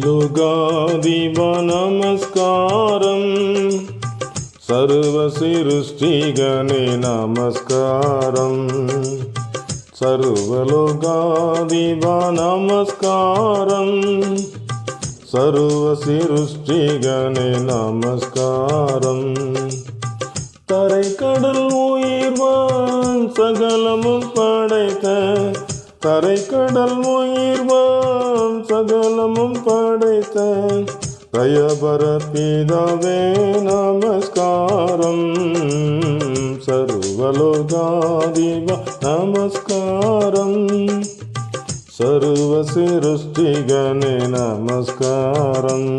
सर्वलोकाधिप नमस्कारं सर्वसृष्टिगणे नमस्कारं सर्वलोकाधिप नमस्कारं सर्वसृष्टिगणे नमस्कारं தரை கடல் உயிர்வான் சகலமும் படைத்த தரை கடல் உயிர்வான் சகலமும் படைத்த தயபர பிதாவே நமஸ்காரம் சர்வலோகாதிப நமஸ்காரம் சர்வ சிருஷ்டிகனே நமஸ்காரம்